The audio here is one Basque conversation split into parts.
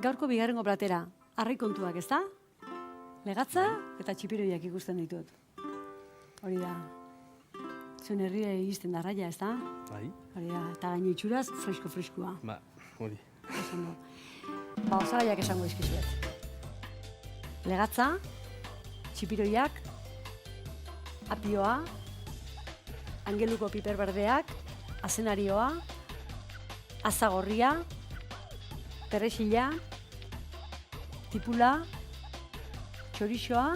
Gaurko bigarrengo platera, arrai kontuak, ezta? Legatza eta txipiroiak ikusten ditut. Hori da. Zuen herria iristen da arraia, ezta? Bai. Hori da, eta gaino itxuraz, fresko-freskoa. Ba, hori. Osondo. Ba, osagaiak esango dizkizuet. Legatza, txipiroiak, apioa, angeluko piper berdeak, azenarioa, azagorria, perexila, tipula, txorixoa,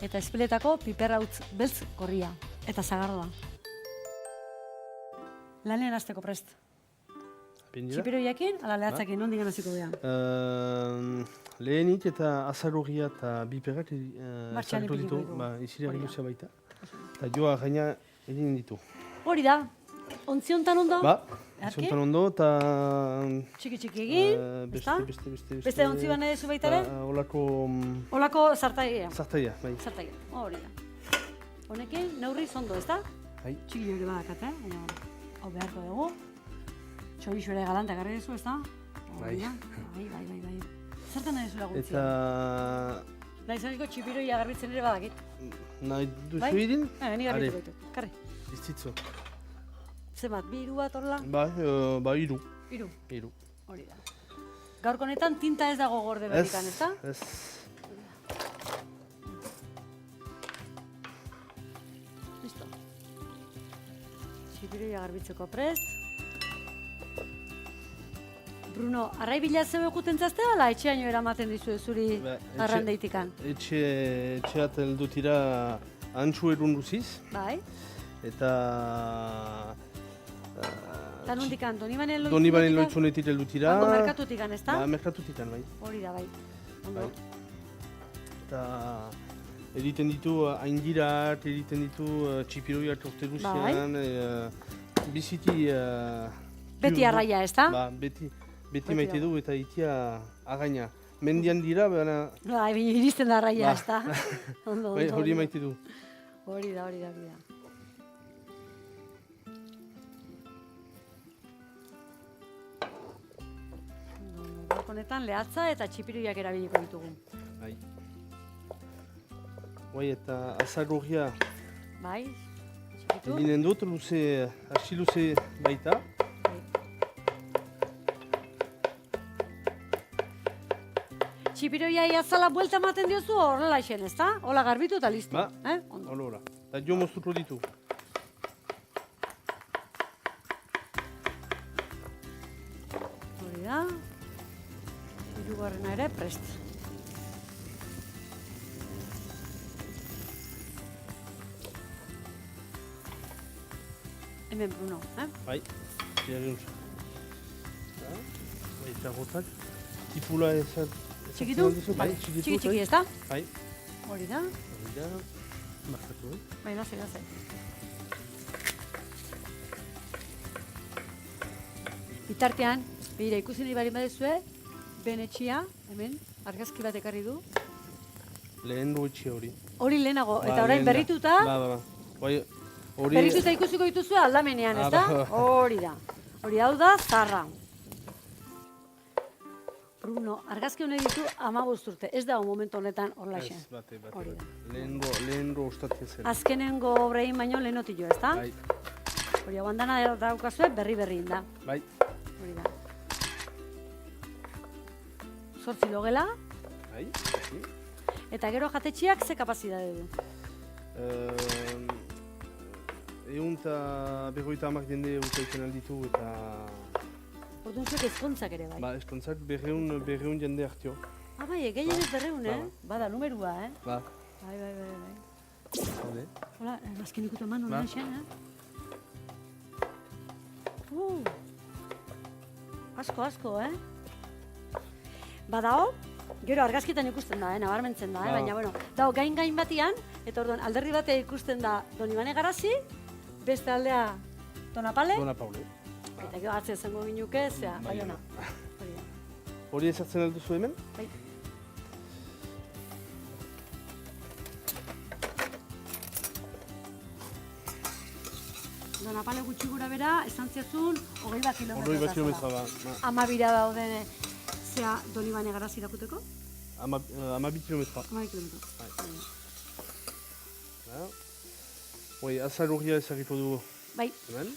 eta espeletako piperrautz beltz gorria, eta zagardoa. Lanean hasteko prest. Txipiroiakin, ala lehatzakin, nondik ganaziko geha? Lehenik eta azarrogia eta biperak Martxan sartu ditu, ipiniko ditu. izileak iluzia baita. Eta joa gaina egin ditu. Hori da, ontzi hontan ondo? Ba, Eharki? zontan ondo eta... Txiki-txiki egin, ezta? Beste ontzi bane zu baita ere? Olako... Olako zartaia. Zartaia, bai. Zartaia, hori da. Honekin, neurri zondo, ezta? Bai. Txiki hori badakat, baina hau beharko dugu. Txorixo ere galanta garri duzu, ezta? Bai. Bai. Zertan nahi zula gutxia? Eta... Naizaniko txipiroia garbitzen ere badakit. Nahi duzu Bai? idin? Ni garbitu gaitu. Karri. Iztitzo. Zemat, bi hiru bat horrela? Ba, iru. Hiru. Iru. Hori da. Gaurko honetan tinta ez dago gorde berikan, ezta? Ez. Listo. Txipiroia garbitzeko prest. Bruno, arrai bila zeu eguten zazte, ala etxeaino eramaten dizu zuri arrandeitikan? Etxeat heldu tira antxu erun duziz. Bai. Eta... Eta nondikan, Donibanen loitzunetik? Donibanen loitzunetik heldu tira. Hango merkatutikan, ezta? Ba, merkatutikan, bai. Hori da, bai. Ondo. Eta egiten ditu aingirat, egiten ditu txipiroiak urte guztian. Biziti... Beti arraia, ezta? Ba, beti maite du eta itia againa. Mendian dira, baina... Bai, iristen da arraia, ezta? Ondo. Hori maite du. Hori da. Honetan lehatza eta txipiroiak erabiliko ditugu. Bai. Bai, eta azarrogia Bai, txikitu. eginen dut, arsi luze baita. Txipiroia azala buelta ematen diozu horrela isen, ezta? Hola garbitu eta listo. Ba, Ondo. holora. Eta jo moztuko ditu. Hori da. Hirugarrena ere prest. Hemen Bruno, Bai, ziarriun. Bai, eta gotak. Tipula ezat... Txikitu? Bai, Txiki, ezta? Bai. Hori da. Hori da. Markatu, Bai, gaze. Bitartean, behira ikusi nahi bari badezue, benetxia, hemen, argazki bat ekarri du. Lehen etxe hori. Hori lehenago, Ba, eta orain lehen da. berrituta, Ba. Bai, hori... berrituta ikusiko dituzue aldamenean, Ah, ezta? ba. Hori da. Hori hau da, zarra. Bruno, argazki honek ditu 15 urte, ez dago momentu honetan horlaxe. Ez, bate. Hori da. Lehengo ostatia zen. Azkenengo obrein baino lehenotillo, ezta? Bai, Hori hau handana daukazue berri da. bai. Hori da. 8 logela, Bai, bai. eta gero jatetxiak ze kapazidade du? Egun eta 50 jende utaiten alditu eta... Orduan zuek ezkontzak ere bai. Ba, eskontzak berreun jende hartio. Ah, bai, gehienez berreun, Ba, Bada, numerua, Ba, Bai. jode. Hola, azken ikutu eman Ba. honen xen, Asko, Badao, gero argazkietan ikusten da, nabarmentzen da, Ba. baina, bueno, dago gain batian, eta orduan alderdi batea ikusten da Donibane Garazi, beste aldea Donapale, Dona Paule. eta gero atzea zengo ginuke, zea, Baiona. Hori da. Hori ezartzen alduzu hemen? Bai. Donapale gutxi gura bera, esan ziazun, 21 kilometro. Hori bat kilometra ba. Amabira dauden, zea, Donibane garazi dakuteko? 12 kilometroa. 12 kilometro. Bai. Hoi, azal urria ezagiko dugu. Bai, Hemen.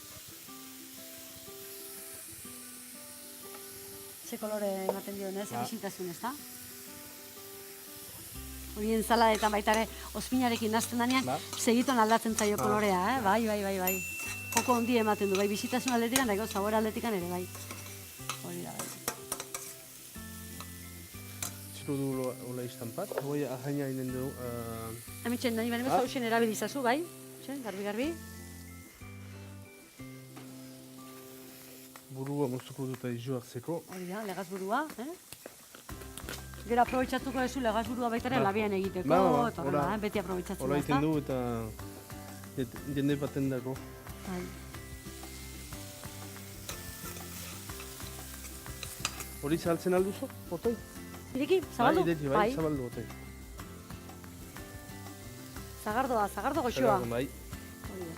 ze kolore ematen dio, ez? Ba. Bisitasun, ez da? Hori entzala eta baita ere ozpinarekin nazten danean, Ba. segiton aldatzen zaio kolorea, eh? Bai. Joko ondi ematen du, bai, bisitasun aldetikan, dago, zabor aldetikan ere, bai. Hori da, bai. Zero du hola istampat. Hoi, ahaina inen dugu. Hemen nahi bane bezu hausen erabilizazu, bai? Garbi. Burua moztuko dut izu hartzeko. Hori da, legazburua, eh? Gero aprobetxatuko duzu legazburua baita ere Ba. labian egiteko, Ba, eta horrela, hola. beti aprobetxatzen Hola da, iten ezta? du eta jende baten dago. Bai. Hori zahaltzen alduzu, otoi? Ireki, zabaldu? Bai, zabaldu otoi. Zagardo goxoa. Bai. Hori da.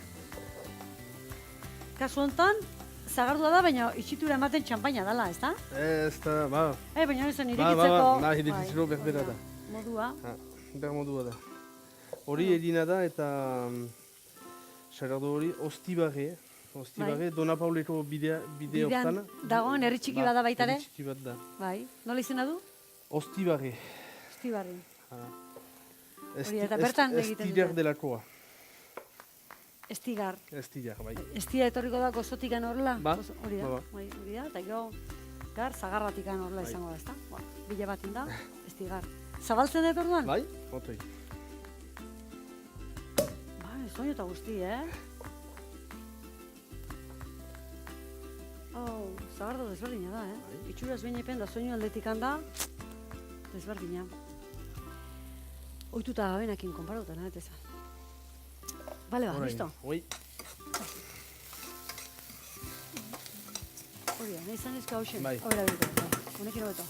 Kasu honetan, zagardua da, baina itxitura ematen txampaina dela, ez da? Ez da, ba. Baina ez zen Ba, irekitzeko... irekitzeko berbera da. Modua. Ber modua da. Hori edina da eta sagardo hori Ostibarre. Ostibarre, Dona Pauleko bidea Bidean hortan. dagoen herri txiki bada baita ere? Herri txiki bat da. Bai. Nola izena du? Ostibarre. Ostibarri. Hori Hori, eta bertan egiten dute. Estirar delakoa. Estigar. Estirar, bai. Estia etorriko da gozotikan horrela? Ba, Hori da, ba. bai, hori da, eta gero gar zagarratikan horrela izango da, ezta? Bila baten da, estigar. Zabaltzen dut orduan? Bai, otoi. Bai, soinu eta guzti, eh? Oh, zagardo desberdina da, eh? Itxuraz behin epen da soinu aldetik handa, desberdina. Oituta gabenakin konparauta, nahet ezan. Bale, ba, listo. Oi. Hori da, nahi izan ezko hausen. Bai. Hori da, honekin hobeto.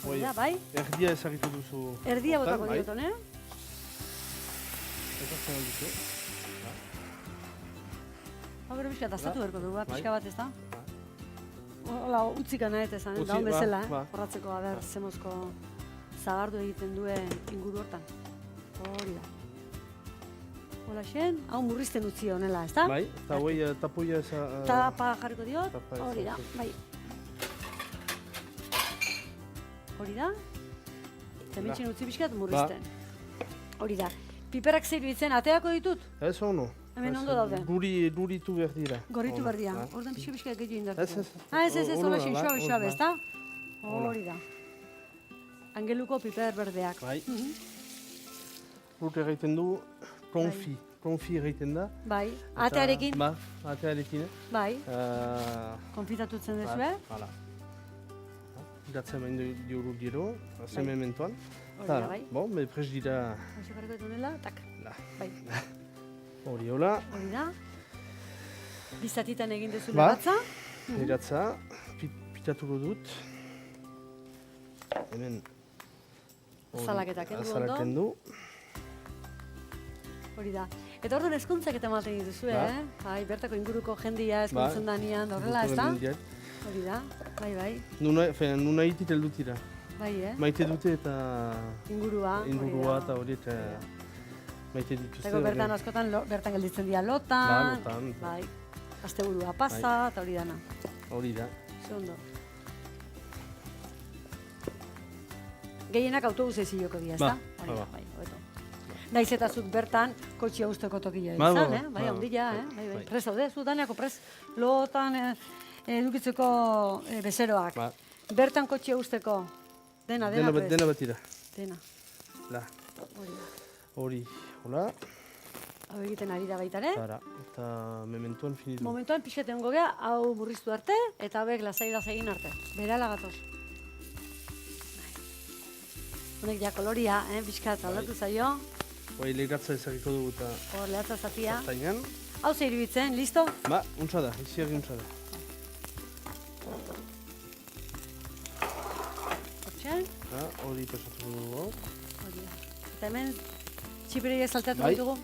Hori da, bai? Erdia ezagitu duzu. Erdia hortan, botako bai. dioton, eh? Ezartzen alduzu. Hau gero pixka daztatu berko dugu, Bai. pixka bat ez da? Ba. Hola, utzika nahet ezan, Utzi, da hon ba, bezala, ba. horratzeko, aber, zemozko zagardu egiten duen inguru hortan. Hori da. Hola xen, hau murrizten utzi honela, ez da? Bai, eta hoi tapoia eza... Tapa jarriko diot, Tapa ez hori da, hartu. bai. Hori da, tementzen utzi pixkat murrizten. Hori da. Piperak zer bitzen, ateako ditut? Ez ono. Hemen Ez, ondo daude. Duritu behar dira. Gorritu Ono, berdia. ba. Ordan pixka gehiago indartu. Ez. Ez, Ono hola da, xin, ba, suabe, ono, ez ba. da? Hori da. Angeluko piper berdeak. Bai. Mhm. Rut egiten du, konfi. Konfi egiten da. Bai, Eta- atearekin, Ba, atearekin. bai, konfitatutzen duzu, Ba, eh? hala. Gatzen behin diuru gero, zemen mentuan. Hori da, bai. Bon, be prest dira, Hauxe jarriko dunela, tak, la, bai, hori hola, hori da. Bizatitan egin duzu Ba. legatza. eratza, pitatuko dut. Hemen, hori, Azalaketak kendu ondo. azalak kendu. Hori da. Eta orduan ezkontzak eta ematen dituzu, Ba. eh? Bai, bertako inguruko jendia ezkontzen danean, horrela, ez Buko da? mendiak. Hori da, bai, Nuna hitit heldu dira. bai, eh? Maite dute eta Ingurua, ingurua hori eta da. hori eta maite dituzte. Eta bertan askotan, bertan gelditzen dira lotan, Ba, lotan. bai, asteburua pasa, eta hori dana. Hori da. Ze ondo. Gehienak autobusez hiloko dira, ezta? Ba, Hori da, ba. bai, hobeto. Naiz eta zuk bertan kotxea usteko tokia Ba, izan, ba, eh? Bai, ba, ondila, bai, eh? Bai, bai. bai. Prest daude, zu daneako prest lotan edukitzeko bezeroak. Ba, Bertan kotxea usteko. Dena prest. dena batira. Dena. La, Hori da. hori, hola, Hau egiten ari da baita ere. ara, eta mementuan finitu. Momentuan pixkat egongo gea, hau murriztu arte, eta hauek lasai egin arte. Berala gatoz. Honek ja koloria, pixkat aldatu zaio. Hoi legatza ezagiko dugu eta Hor, lehatza zatia. tainan. Hau ze iruditzen, listo? Ba, untsa da, iziak untsa da. Hortxe, Ba, hori pasatu dugu hau. hori da. Eta hemen txipiria saltatu Bai. ditugu.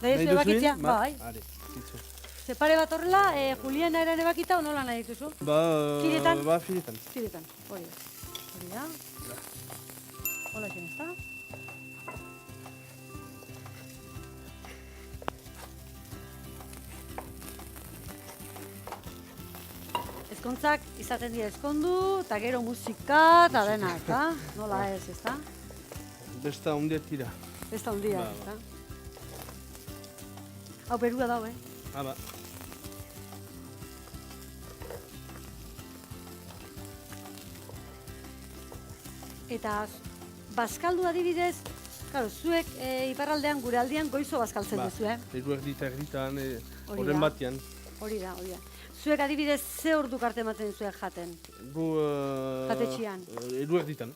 Da Nahi ez duzu bakitzea? egin? Ba, Bai. are, zitzu. Ze pare bat horrela, Juliana eran ebakita, nola nahi dituzu? Filetan? Filetan. Filetan, hori da. Hori da. Hola, zen, ezta? Ezkontzak izaten dira ezkondu, eta gero musika, eta dena, eta nola ez, ezta? Besta hundiak tira. Ez da hundia, Ba, ezta? Hau perua dau, Ba. Eta bazkaldu adibidez, claro, zuek iparraldean, gure aldian, goizo bazkaltzen duzu, Hiruak dita egritan, Hori horren da. batean. Hori da, hori da. Zuek adibidez, ze ordu arte ematen zuek jaten? Gu... Jatetxean. Hiruak ditan.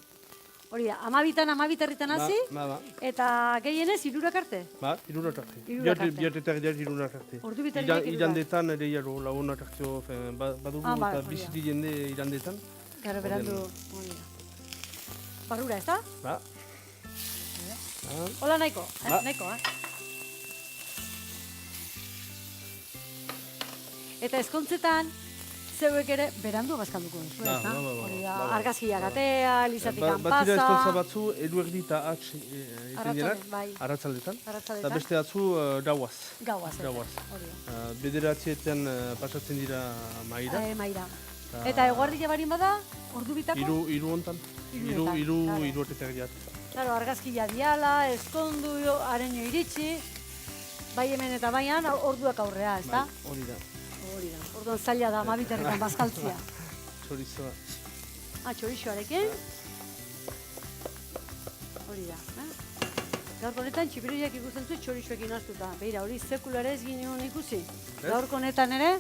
Hori da, amabiterritan hasi, Ba. eta gehienez, hirurak arte? Ba, hirurak arte. Hirurak arte. Biartetak dira hirurak arte. Ordu bitarriak hirurak. Irandetan ere jaro lagunak arte, badugu Bai, eta hori da. biziti jende irandetan. Garo berandu, hori da. Barrura, ez da? Ba. Hola nahiko, Ba. nahiko, Eta ezkontzetan, zeuek ere berandu bazkalduko duzu, Ba, ez da? ba. Hori da, Ba. argazkiak atea, lizatikan Batira ezkontza pasa, batzu, hiruak dita egiten dirak, bai. arratzaldetan. Eta arratzaletan, beste atzu gauaz. gauaz, ez da? Gauaz. Hori da. Bederatzietan pasatzen dira maira. Maira. Eta eguardila barin bada, ordu bitako? Hiru hontan. Hiruetan, Hiru claro. hiruetetak diat. Claro, argazkia diala, ezkondu, areño iritsi, bai hemen eta baian, orduak aurrea, ez da? Hori da. Hori da. Orduan zaila da, amabiterritan bazkaltzia. Chorizoa. Txorixoarekin. Hori da. Gaurko honetan txipiroiak ikusten zu txorixoekin haztuta. Beira, hori sekulara ez ginen ikusi. Gaurko honetan ere,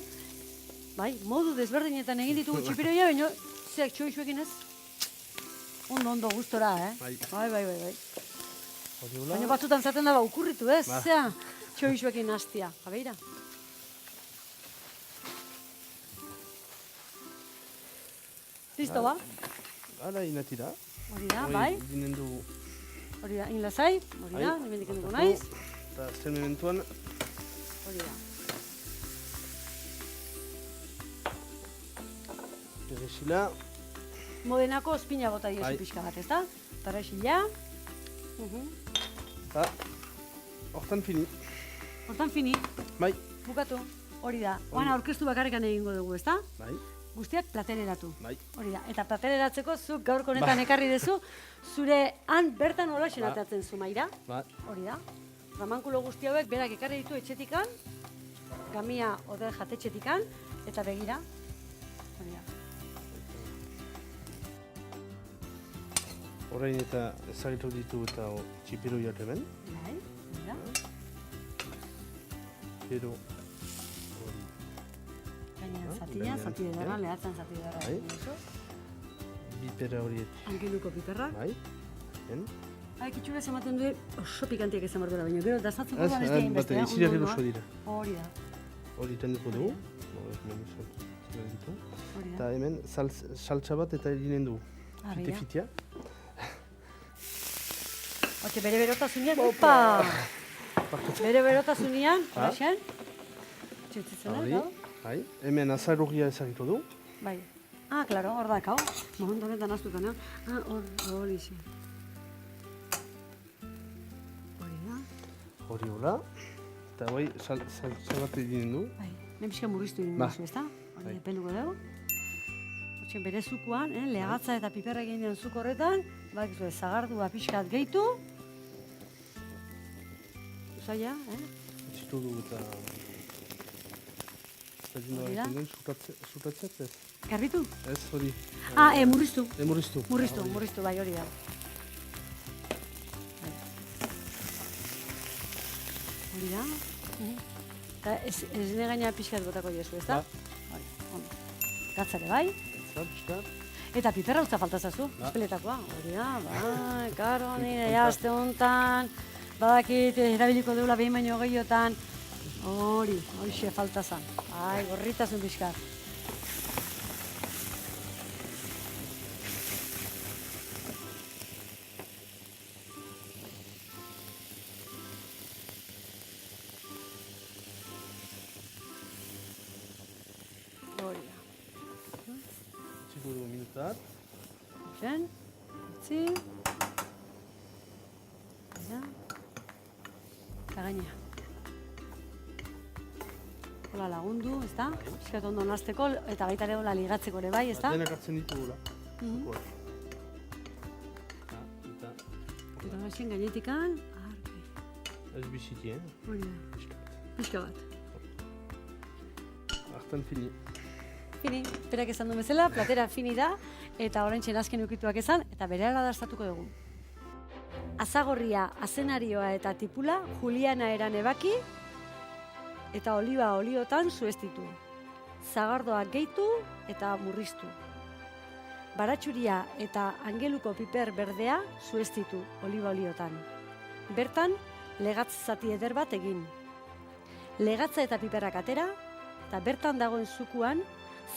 bai, modu desberdinetan egin ditugu txipiroia, baina zeak txorixoekin ez? Ondo, gustora, Bai. Bai. Hori hola. Baina batzutan zaten da, ukurritu ez? Ba. Zea, txorixoekin hastia. Beira. Listo, ba? Hala inatira. Hori da, bai. Dinen du... Hori da, inlazai, hori da, nimendik enduko naiz. Eta zer mementuan, Hori da. perexila. Modenako ospina bota diozu Bai. pixka bat, ezta? Perexila. Eta hortan fini. Hortan fini, Bai. bukatu. Hori da. Oan aurkeztu bakarrekan egingo dugu, ezta? Bai. Guztiak plateleratu. Bai. Hori da. Eta plateleratzeko zuk gaurko honetan ekarri dezu, zure han bertan hola xenatatzen zu maira. Ba. Hori da. Ramankulo guzti hauek berak ekarri ditu etxetikan, gamia oder jatetxetikan, eta begira. Hori da. Orain eta ezagitu ditu eta txipiroiak hemen. Bai, hori da. Gero Gainean zatia, gainean zati zatia. ederra, lehatzen zati ederra. Bai. egin duzu. bipera horiek. Angeluko piperrak. Bai. Hen? Itxuraz ematen du oso pikantiak izan behar duela, baina gero dazatzen ez Ez, da hainbeste, bate, izirak eroso dira. Hori da, Hori tenduko dugu. Hemen ditu. hori da. Eta hemen saltsa bat eta eginen dugu. Ah, Fite begira. fitea. Hortxe, bere berotasunean, opa! Bere berotasunean, horrexen. Txutzitzen da, Hori. gau? Bai. Hemen azarrugia ezagitu du. Bai. Ah, klaro, hor da, kau. Momentu honetan aztutan, no? Ah, hori xe. Hori da. Hori hola. Eta bai, saltsa bat eginen du. Bai, nien pixka murriztu egin Ba. duzu, ezta? Hori Bai. ependuko dugu. Hortxe, bere zukuan, lehatza eta piperra egin den zuko horretan, badakizu, zagardua pixkat gehitu. Zaila, Itxitu du eta... Ez da Hori da. egiten den, sutatzet ez. Garbitu? Ez, hori. Ah, murriztu. Murriztu. Murriztu, Hori. murriztu, bai, hori da. Bai. Hori da. Eta ez negaina pixkat botako jozu, ezta? Hori, ondo. Gatzare, bai? Eta, pixkat. Eta piperra utza faltazazu, Ba. espeletakoa. Hori da, bai, karo, nire jazte hontan, badakit erabiliko deula behin baino gehiotan. Horixe faltazan. Ai, gorritasun pixkat. Zat. Zen, utzi. Eta gainea. Hola lagundu, ez da? Piskat ondo nazteko, eta baita ere hola ligatzeko ere bai, ez da? Denak hartzen ditugula. Eta gaxen gainetikan, argi. Ez biziki, Hori da, pixka bat. Artan fini. Fini, berak esan duen bezala, platera fini da, eta oraintxe azken ukituak esan, eta berehala dastatuko dugu. Azagorria, azenarioa eta tipula, Juliana eran ebaki, eta oliba oliotan zuestitu. Zagardoa gehitu eta murriztu. Baratxuria eta angeluko piper berdea zuestitu oliba oliotan. Bertan, legatz zati eder bat egin. Legatza eta piperrak atera, eta bertan dagoen zukuan,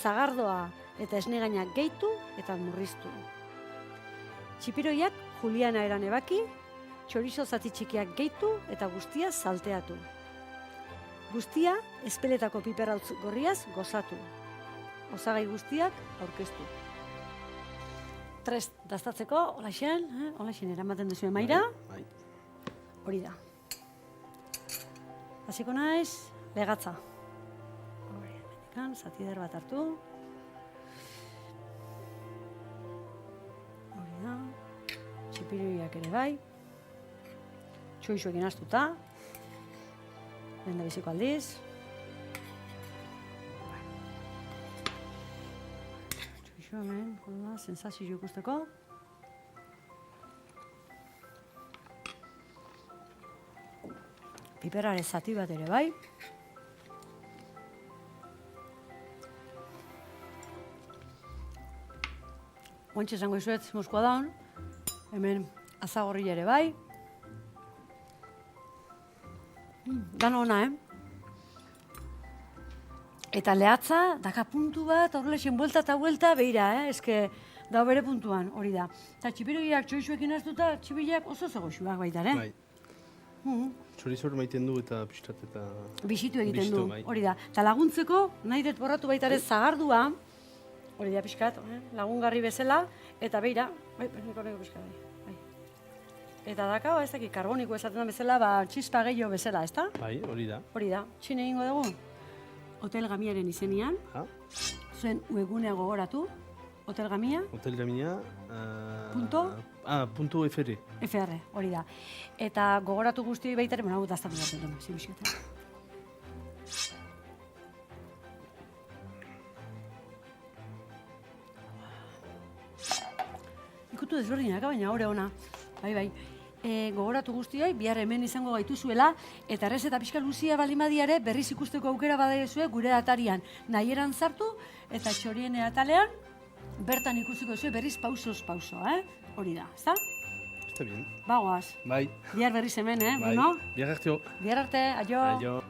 zagardoa eta esnegainak gehitu eta murriztu. Txipiroiak Juliana eran ebaki, txorizo zati txikiak gehitu eta guztia salteatu. Guztia espeletako piperrautz gorriaz gozatu. Osagai guztiak aurkeztu. Trest dastatzeko, holaxen eramaten duzu emaira. Bai. Hori da. Hasiko naiz, legatza. Hori, hemendikan, zati eder bat hartu. Hori da. Txipiroiak ere bai. Txoizuekin astuta. Lehen biziko aldiz. Txoixo hemen, hola, sensazio ikusteko. Piperare zati bat ere bai. Oantxe esango izuet Moskua daun. Hemen azagorri ere bai. Dano ona, Eta lehatza, daka puntu bat, horrelexen buelta eta buelta, behira, Eske, da bere puntuan, hori da. Eta txipiroiak txoizuekin hartuta, txipiroiak oso zegoxuak baita, Bai. Txorizor maiten du eta pistat eta... Bisitu egiten Bisitu, du, bai. hori da. Eta laguntzeko, nahi dut borratu baita ere zagardua, hori da pixkat, lagungarri bezala, eta beira, neko pixkat, bai. Eta daka, ez dakit, karboniko esaten da bezala, txispa gehiago bezala, ezta? Bai, hori da. Hori da, txine egingo dugu, Hotel Gamiaren izenian, zuen webgunea gogoratu, Hotel Gamia, Hotel Gamina... Punto? Punto FR. FR, hori da. Eta gogoratu guzti baitare, hau daztatu bat dut, zibizketa. Ikutu desberdinak, baina hori ona. Bai. Gogoratu guztioi, bihar hemen izango gaituzuela, eta errez eta pixka luzia balimadiare berriz ikusteko aukera badaiezue gure atarian nahieran sartu, eta txorien atalean bertan ikusiko zuen berriz pausoz pauso, Hori da, ezta? Está bien. Bagoaz. Bai. Bihar berriz hemen, Bai. Bruno? Bihar arte. Bihar arte, aio. Aio.